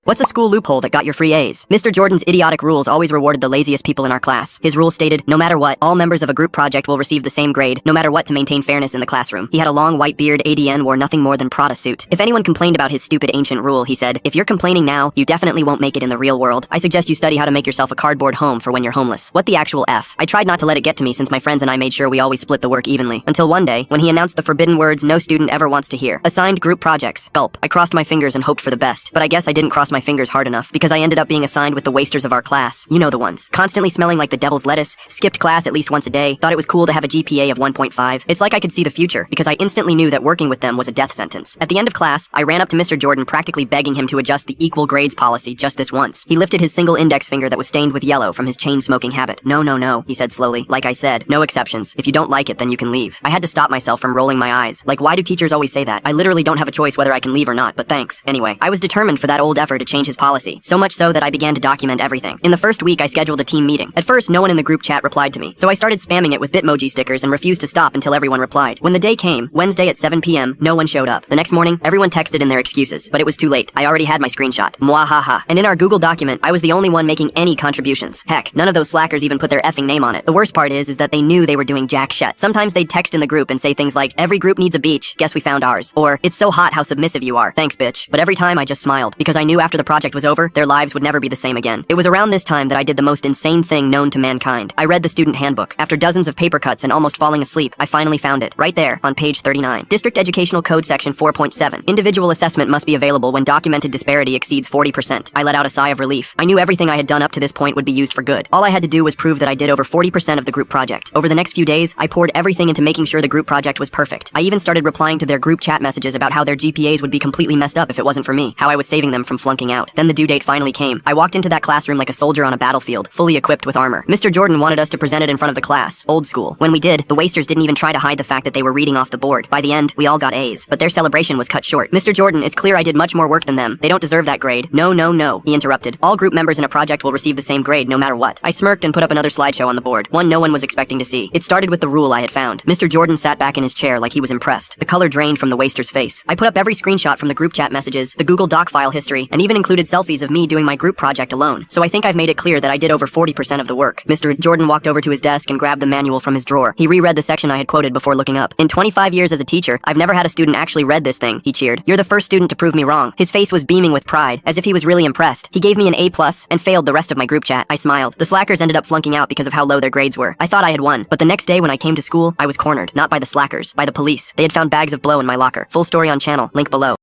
What's a school loophole that got your free A's? Mr. Jordan's idiotic rules always rewarded the laziest people in our class. His rules stated, no matter what, all members of a group project will receive the same grade, no matter what, to maintain fairness in the classroom. He had a long white beard, ADN wore nothing more than Prada suit. If anyone complained about his stupid ancient rule, he said, if you're complaining now, you definitely won't make it in the real world. I suggest you study how to make yourself a cardboard home for when you're homeless. What the actual F? I tried not to let it get to me since my friends and I made sure we always split the work evenly. Until one day, when he announced the forbidden words no student ever wants to hear. Assigned group projects. Gulp. I crossed my fingers and hoped for the best, but I guess I didn't cross my fingers hard enough, because I ended up being assigned with the wasters of our class. You know the ones. Constantly smelling like the devil's lettuce, skipped class at least once a day, thought it was cool to have a GPA of 1.5. It's like I could see the future, because I instantly knew that working with them was a death sentence. At the end of class, I ran up to Mr. Jordan practically begging him to adjust the equal grades policy just this once. He lifted his single index finger that was stained with yellow from his chain-smoking habit. No, he said slowly. Like I said, no exceptions. If you don't like it, then you can leave. I had to stop myself from rolling my eyes. Like, why do teachers always say that? I literally don't have a choice whether I can leave or not, but thanks. Anyway, I was determined for that old effort to change his policy, so much so that I began to document everything. In the first week, I scheduled a team meeting. At first, no one in the group chat replied to me, so I started spamming it with Bitmoji stickers and refused to stop until everyone replied. When the day came, Wednesday at 7 p.m., no one showed up. The next morning, everyone texted in their excuses, but it was too late. I already had my screenshot. Mwahaha. And in our Google document, I was the only one making any contributions. Heck, none of those slackers even put their effing name on it. The worst part is that they knew they were doing jack shit. Sometimes they'd text in the group and say things like, every group needs a beach, guess we found ours. Or, it's so hot how submissive you are, thanks bitch. But every time I just smiled, because I knew after the project was over, their lives would never be the same again. It was around this time that I did the most insane thing known to mankind. I read the student handbook. After dozens of paper cuts and almost falling asleep, I finally found it, right there, on page 39. District Educational Code Section 4.7. Individual assessment must be available when documented disparity exceeds 40%. I let out a sigh of relief. I knew everything I had done up to this point would be used for good. All I had to do was prove that I did over 40% of the group project. Over the next few days, I poured everything into making sure the group project was perfect. I even started replying to their group chat messages about how their GPAs would be completely messed up if it wasn't for me, how I was saving them from flunking out. Then the due date finally came. I walked into that classroom like a soldier on a battlefield, fully equipped with armor. Mr. Jordan wanted us to present it in front of the class, old school. When we did, the wasters didn't even try to hide the fact that they were reading off the board. By the end, we all got A's, but their celebration was cut short. Mr. Jordan, it's clear I did much more work than them. They don't deserve that grade. No, he interrupted. All group members in a project will receive the same grade no matter what. I smirked and put up another slideshow on the board, one no one was expecting to see. It started with the rule I had found. Mr. Jordan sat back in his chair like he was impressed. The color drained from the waster's face. I put up every screenshot from the group chat messages, the Google Doc file history, and even included selfies of me doing my group project alone. So I think I've made it clear that I did over 40% of the work. Mr. Jordan walked over to his desk and grabbed the manual from his drawer. He reread the section I had quoted before looking up. In 25 years as a teacher, I've never had a student actually read this thing, he cheered. You're the first student to prove me wrong. His face was beaming with pride, as if he was really impressed. He gave me an A+ and failed the rest of my group chat. I smiled. The slackers ended up flunking out because of how low their grades were. I thought I had won, but the next day when I came to school, I was cornered. Not by the slackers, by the police. They had found bags of blow in my locker. Full story on channel, link below.